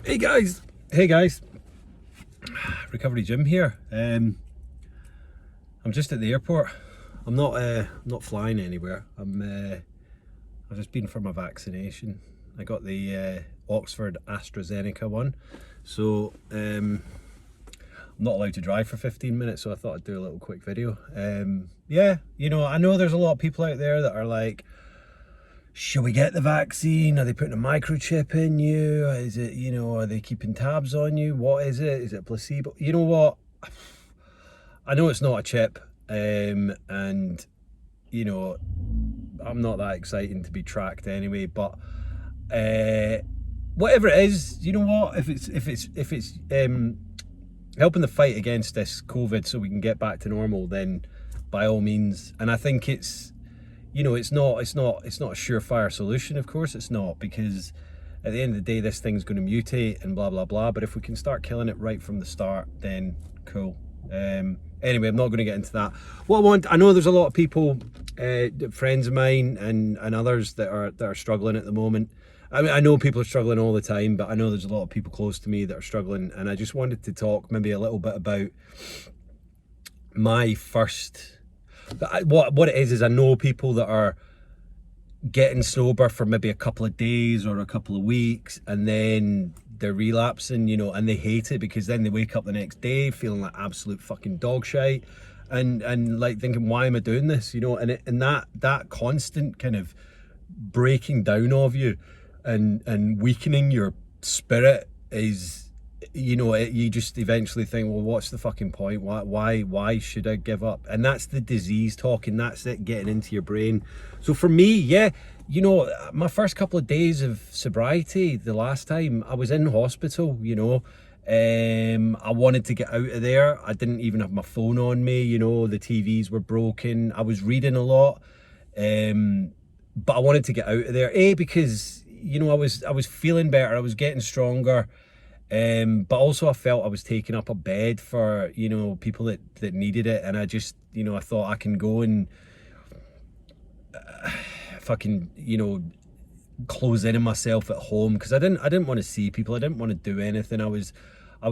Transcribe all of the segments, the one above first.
Hey guys, Recovery Jim here. I'm just at the airport. I'm not flying anywhere. I've just been for my vaccination. I got the Oxford AstraZeneca one, so I'm not allowed to drive for 15 minutes. So I thought I'd do a little quick video. Yeah, I know there's a lot of people out there that are like, should we get the vaccine? Are they putting a microchip in you? Is it, are they keeping tabs on you? What is it? Is it placebo? You know what? I know it's not a chip, and I'm not that exciting to be tracked anyway, but whatever it is, you know what? If it's helping the fight against this COVID so we can get back to normal, then by all means. And I think it's not a surefire solution. Of course it's not, because at the end of the day this thing's going to mutate and blah blah blah, but if we can start killing it right from the start, then cool. Anyway, I'm not going to get into that. I know there's a lot of people, friends of mine and others that are struggling at the moment. I mean, I know people are struggling all the time, but I know there's a lot of people close to me that are struggling, and I just wanted to talk maybe a little bit about my first. What it is I know people that are getting sober for maybe a couple of days or a couple of weeks, and then they're relapsing, and they hate it, because then they wake up the next day feeling like absolute fucking dog shite, and like thinking, why am I doing this, and that constant kind of breaking down of you and weakening your spirit is, you just eventually think, well, what's the fucking point? Why should I give up? And that's the disease talking. That's it getting into your brain. So for me, yeah, my first couple of days of sobriety, the last time I was in hospital, I wanted to get out of there. I didn't even have my phone on me. The TVs were broken. I was reading a lot, but I wanted to get out of there. Because I was feeling better. I was getting stronger. But also I felt I was taking up a bed for people that needed it, and I just I thought I can go and fucking close in on myself at home, because I didn't want to see people. I didn't want to do anything. I was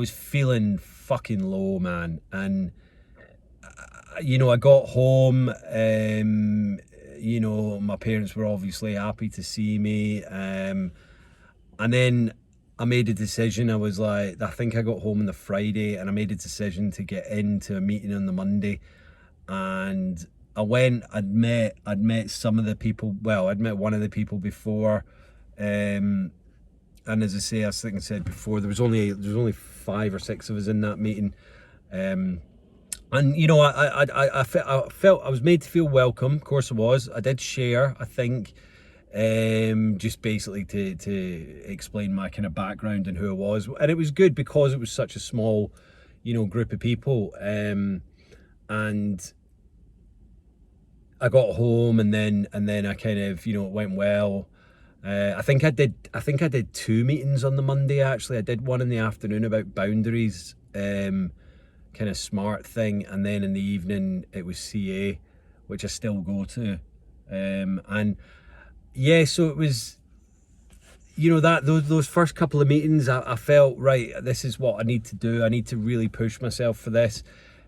feeling fucking low, man. And I got home, my parents were obviously happy to see me, and then I made a decision. I was like, I think I got home on the Friday, and I made a decision to get into a meeting on the Monday. And I went, I'd met some of the people. Well, I'd met one of the people before. And as I say, I think I said before, there was only 5 or 6 of us in that meeting. And I felt I was made to feel welcome. Of course I was. I did share, I think, just basically to explain my kind of background and who I was, and it was good because it was such a small group of people, and I got home, and then I kind of it went well. I think I did 2 meetings on the Monday. Actually, I did one in the afternoon about boundaries, kind of SMART thing, and then in the evening it was CA, which I still go to, and yeah, so it was, that those first couple of meetings, I felt, right, this is what I need to do. I need to really push myself for this.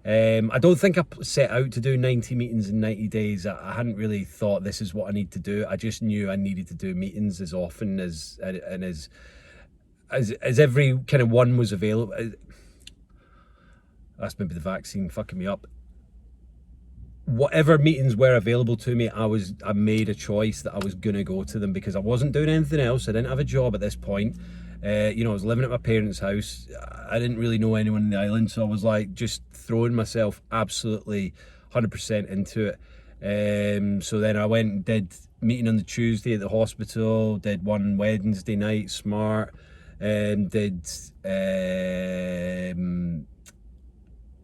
I don't think I set out to do 90 meetings in 90 days. I hadn't really thought this is what I need to do. I just knew I needed to do meetings as often as every kind of one was available. That's maybe the vaccine fucking me up. Whatever meetings were available to me, I made a choice that I was gonna go to them, because I wasn't doing anything else. I didn't have a job at this point. I was living at my parents' house. I didn't really know anyone in the island, so I was like just throwing myself absolutely 100% into it. So then I went and did meeting on the Tuesday at the hospital, did one Wednesday night, SMART, did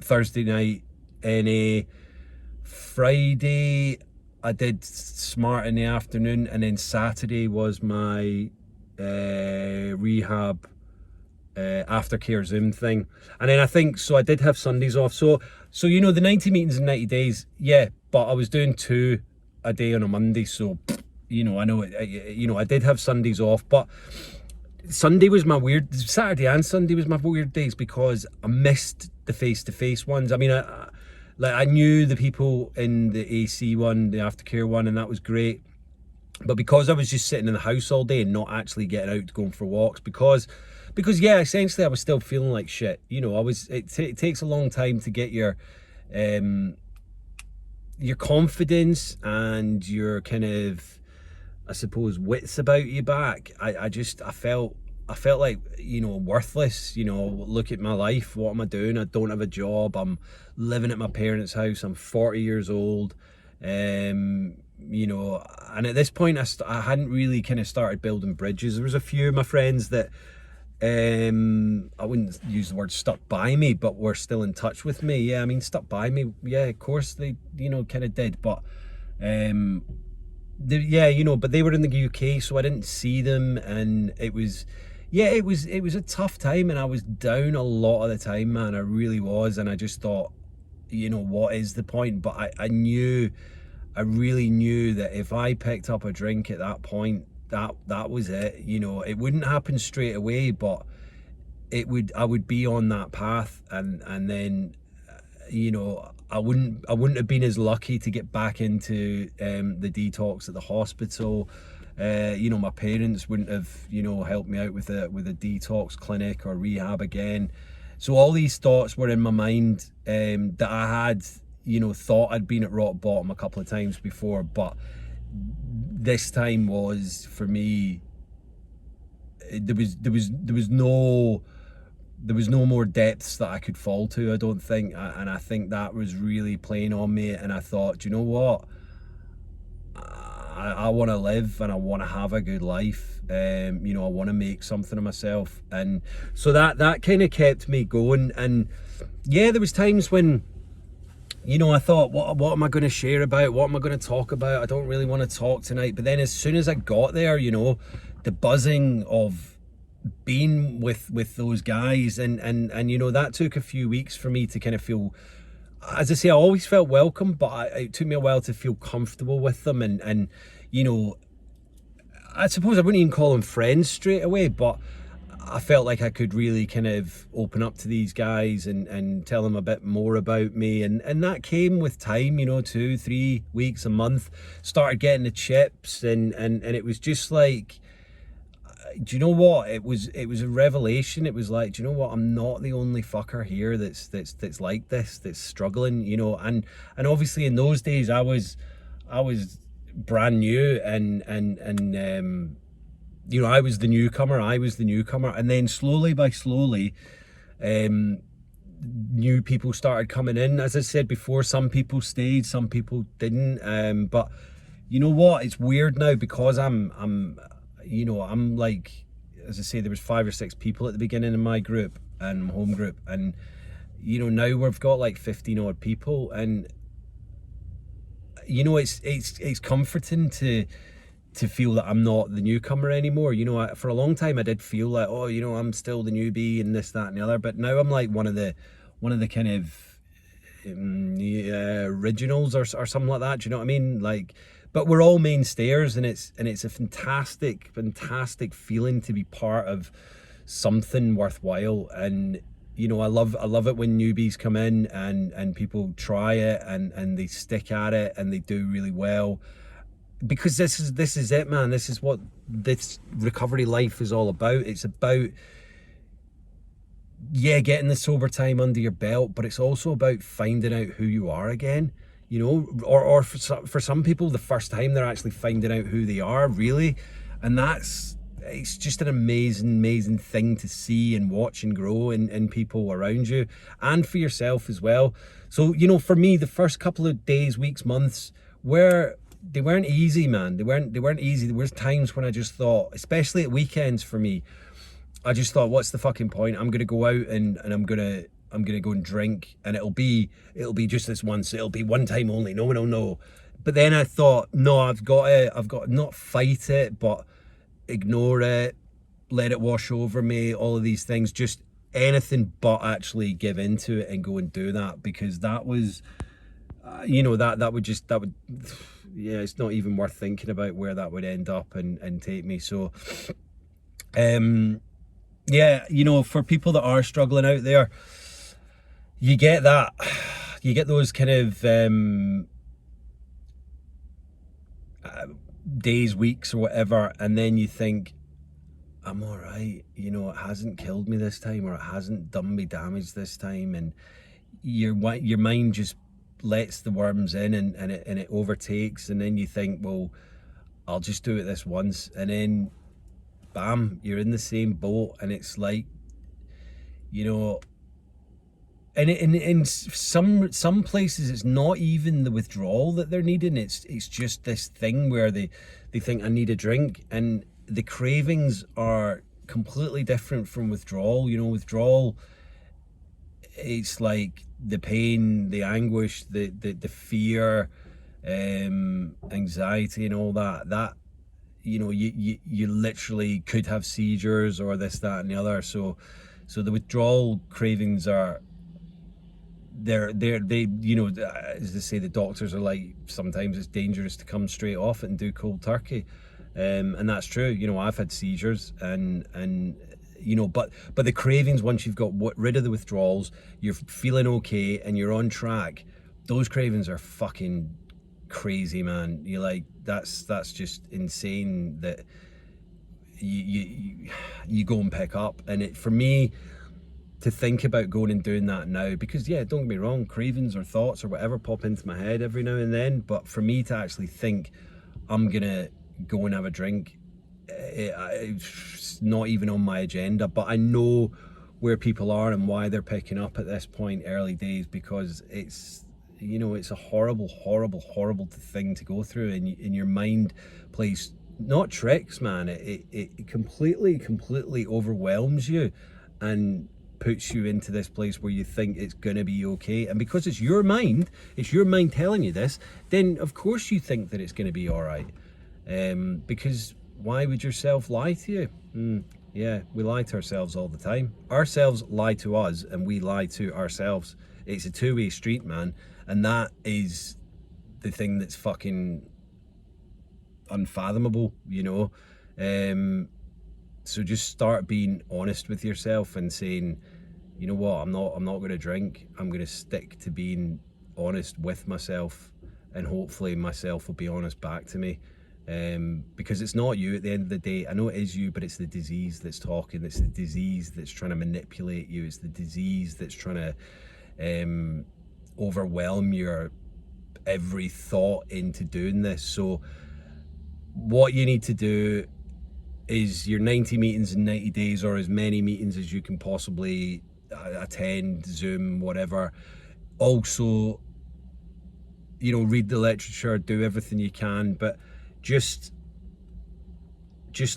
Thursday night, NA. Friday I did SMART in the afternoon, and then Saturday was my rehab aftercare Zoom thing. And then I think, so I did have Sundays off. So the 90 meetings in 90 days, yeah, but I was doing 2 a day on a Monday. So I know it, I did have Sundays off, but Sunday was my weird, Saturday and Sunday was my weird days because I missed the face-to-face ones. I mean, I knew the people in the AC one, the aftercare one, and that was great. But because I was just sitting in the house all day and not actually getting out going for walks, because yeah, essentially I was still feeling like shit. You know, it takes a long time to get your confidence and your kind of, I suppose, wits about you back. I felt like, you know, worthless. You know, look at my life. What am I doing? I don't have a job. I'm living at my parents' house. I'm 40 years old. You know, and at this point I hadn't really kind of started building bridges. There was a few of my friends that I wouldn't use the word stuck by me, but were still in touch with me. Yeah, I mean, stuck by me, yeah, of course they, you know, kind of did, but yeah, you know, but they were in the UK, so I didn't see them, and it was, yeah, it was a tough time, and I was down a lot of the time, man. I really was, and I just thought, you know, what is the point? But I really knew that if I picked up a drink at that point, that was it. You know, it wouldn't happen straight away, but I would be on that path, and then, you know, I wouldn't have been as lucky to get back into the detox at the hospital. You know, my parents wouldn't have, you know, helped me out with a detox clinic or rehab again. So all these thoughts were in my mind that I had, you know, thought I'd been at rock bottom a couple of times before, but this time was, for me, there was no more depths that I could fall to, I don't think, and I think that was really playing on me. And I thought, do you know what, I want to live and I want to have a good life. You know, I want to make something of myself, and so that kind of kept me going. And yeah, there was times when, you know, I thought, what am I going to share about? What am I going to talk about? I don't really want to talk tonight. But then as soon as I got there, you know, the buzzing of being with those guys, and you know, that took a few weeks for me to kind of feel, as I say, I always felt welcome, but it took me a while to feel comfortable with them. And you know, I suppose I wouldn't even call them friends straight away, but I felt like I could really kind of open up to these guys and tell them a bit more about me, and that came with time, you know, 2-3 weeks, a month. Started getting the chips, and it was just like, do you know what, it was a revelation. It was like, do you know what, I'm not the only fucker here that's like this, that's struggling, you know. And obviously in those days I was brand new, and you know, I was the newcomer, and then slowly by slowly, new people started coming in. As I said before, some people stayed, some people didn't. But you know what? It's weird now, because I'm like, as I say, there was 5 or 6 people at the beginning of my group and home group, and you know, now we've got like 15 odd people, and you know, it's comforting to feel that I'm not the newcomer anymore. You know, for a long time I did feel like, oh, you know, I'm still the newbie and this, that and the other, but now I'm like one of the kind of originals or something like that. Do you know what I mean? Like, but we're all mainstayers, and it's a fantastic feeling to be part of something worthwhile. And you know, I love it when newbies come in and people try it and they stick at it and they do really well. Because this is it, man. This is what this recovery life is all about. It's about, yeah, getting the sober time under your belt, but it's also about finding out who you are again, you know, or for some people, the first time they're actually finding out who they are, really. And it's just an amazing thing to see and watch and grow in people around you, and for yourself as well. So, you know, for me, the first couple of days, weeks, months they weren't easy, man. They weren't easy. There was times when I just thought, especially at weekends for me, I just thought, what's the fucking point? I'm gonna go out and I'm gonna go and drink, and it'll be just this once. It'll be one time only. No. But then I thought, no, I've got to not fight it, but ignore it, let it wash over me. All of these things, just anything but actually give into it and go and do that, because that was, you know, that would yeah, it's not even worth thinking about where that would end up and take me. So Yeah, you know, for people that are struggling out there, you get that, you get those kind of days, weeks, or whatever, and then you think, I'm all right. You know, it hasn't killed me this time, or it hasn't done me damage this time, and your mind just lets the worms in, and it overtakes, and then you think, well, I'll just do it this once, and then bam, you're in the same boat, and it's like, you know, and in some places it's not even the withdrawal that they're needing. It's just this thing where they think, I need a drink, and the cravings are completely different from withdrawal. You know, withdrawal, it's like the pain, the anguish, the fear, anxiety, and all that, you know, you literally could have seizures or this, that, and the other. So the withdrawal cravings are, they you know, as they say, the doctors are like, sometimes it's dangerous to come straight off it and do cold turkey, and that's true. You know, I've had seizures, and you know, but the cravings, once you've got rid of the withdrawals, you're feeling okay and you're on track, those cravings are fucking crazy, man. You're like, that's just insane that you go and pick up. And it, for me, to think about going and doing that now, because yeah, don't get me wrong, cravings or thoughts or whatever pop into my head every now and then, but for me to actually think I'm gonna go and have a drink, it's not even on my agenda. But I know where people are and why they're picking up at this point, early days, because it's, you know, it's a horrible thing to go through, and your mind plays not tricks, man. It completely overwhelms you and puts you into this place where you think it's gonna be okay. And because it's your mind telling you this, then of course you think that it's gonna be all right. Because why would yourself lie to you? Yeah, we lie to ourselves all the time. Ourselves lie to us, and we lie to ourselves. It's a two-way street, man. And that is the thing that's fucking unfathomable, you know. So just start being honest with yourself and saying, you know what, I'm not going to drink. I'm going to stick to being honest with myself, and hopefully myself will be honest back to me. Because it's not you at the end of the day. I know it is you, but it's the disease that's talking. It's the disease that's trying to manipulate you. It's the disease that's trying to overwhelm your every thought into doing this. So what you need to do is your 90 meetings in 90 days, or as many meetings as you can possibly attend, Zoom, whatever. Also, you know, read the literature, do everything you can, but just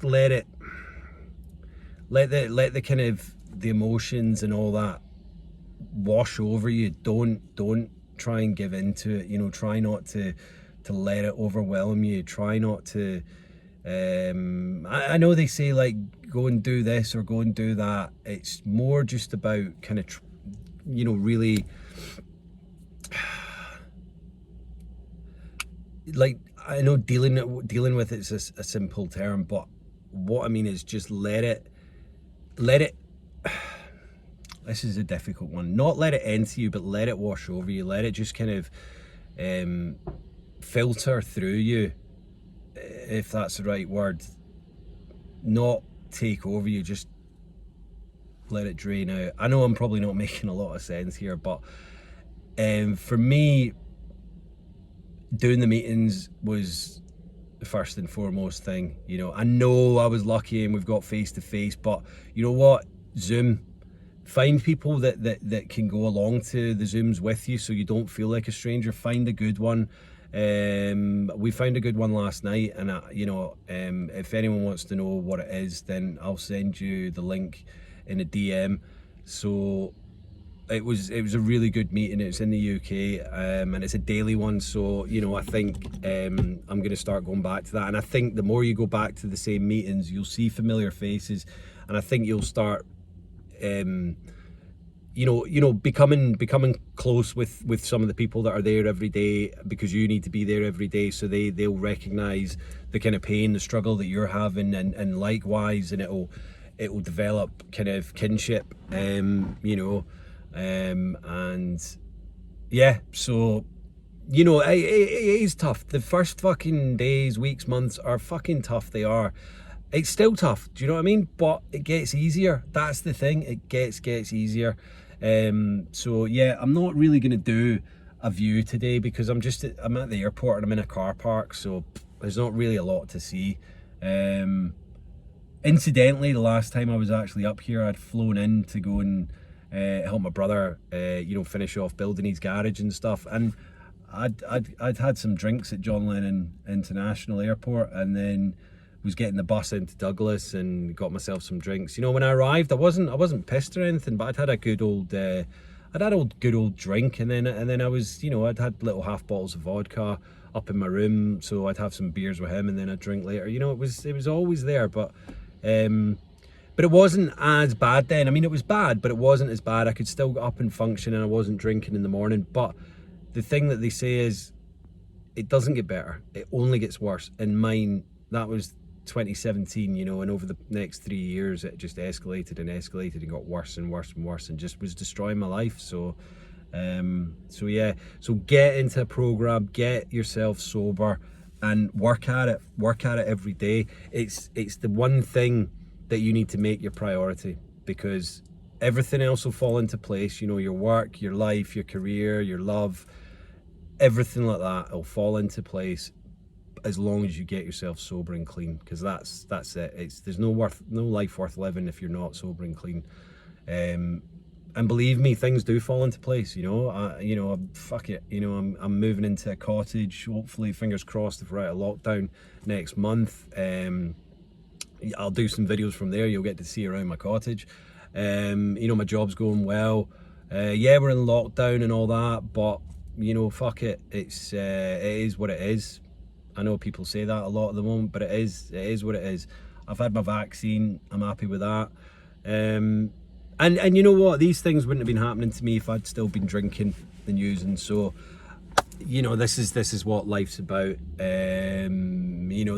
let the kind of the emotions and all that wash over you. Don't try and give into it. You know, try not to let it overwhelm you. Try not to I know they say like go and do this or go and do that. It's more just about kind of you know, really like, I know dealing with it's a simple term, but what I mean is just let it this is a difficult one. Not let it enter you, but let it wash over you. Let it just kind of filter through you, if that's the right word. Not take over you, just let it drain out. I know I'm probably not making a lot of sense here, but for me, doing the meetings was the first and foremost thing. You know, I know I was lucky and we've got face to face, but you know what? Zoom. Find people that can go along to the Zooms with you, so you don't feel like a stranger. Find a good one. We found a good one last night, and you know, if anyone wants to know what it is, then I'll send you the link in a DM. So it was a really good meeting. It's in the UK, and it's a daily one, so you know, I think I'm going to start going back to that. And I think the more you go back to the same meetings, you'll see familiar faces, and I think you'll start becoming close with some of the people that are there every day, because you need to be there every day, so they'll recognize the kind of pain, the struggle that you're having, and likewise, and it'll develop kind of kinship, and yeah, so it is tough. The first fucking days, weeks, months are fucking tough. They are. It's still tough, do you know what I mean? But it gets easier. That's the thing. It gets easier. So yeah, I'm not really gonna do a view today because I'm at the airport and I'm in a car park, so there's not really a lot to see. Incidentally, the last time I was actually up here, I'd flown in to go and help my brother, finish off building his garage and stuff, and I'd had some drinks at John Lennon International Airport, and then was getting the bus into Douglas and got myself some drinks. When I arrived, I wasn't pissed or anything, but I'd had a good old drink, and then I was, I'd had little half bottles of vodka up in my room, so I'd have some beers with him and then I'd drink later. It was always there, but it wasn't as bad then. I mean, it was bad, but it wasn't as bad. I could still get up and function, and I wasn't drinking in the morning. But the thing that they say is, it doesn't get better, it only gets worse. And mine, that was 2017, and over the next 3 years it just escalated and got worse and worse and worse, and just was destroying my life. So yeah, so get into a program, get yourself sober, and work at it every day. It's the one thing that you need to make your priority, because everything else will fall into place. Your work, your life, your career, your love, everything like that will fall into place as long as you get yourself sober and clean, because that's it. There's no life worth living if you're not sober and clean. And believe me, things do fall into place. Fuck it. I'm moving into a cottage. Hopefully, fingers crossed, if we're out of lockdown next month. I'll do some videos from there. You'll get to see around my cottage. My job's going well. Yeah, we're in lockdown and all that, but fuck it. It is what it is. I know people say that a lot at the moment, but it is what it is. I've had my vaccine. I'm happy with that. And you know what? These things wouldn't have been happening to me if I'd still been drinking and using. So, this is what life's about. The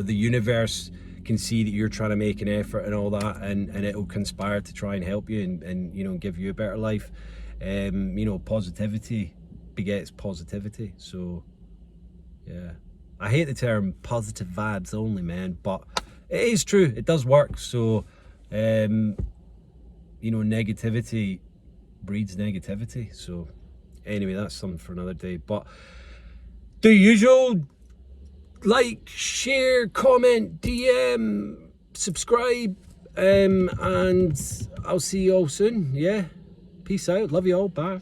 universe can see that you're trying to make an effort and all that, and it'll conspire to try and help you and give you a better life. Positivity begets positivity. So, yeah. I hate the term positive vibes only, man, but it is true. It does work. So, negativity breeds negativity. So, anyway, that's something for another day. But the usual: like, share, comment, DM, subscribe, and I'll see you all soon. Yeah, peace out. Love you all. Bye.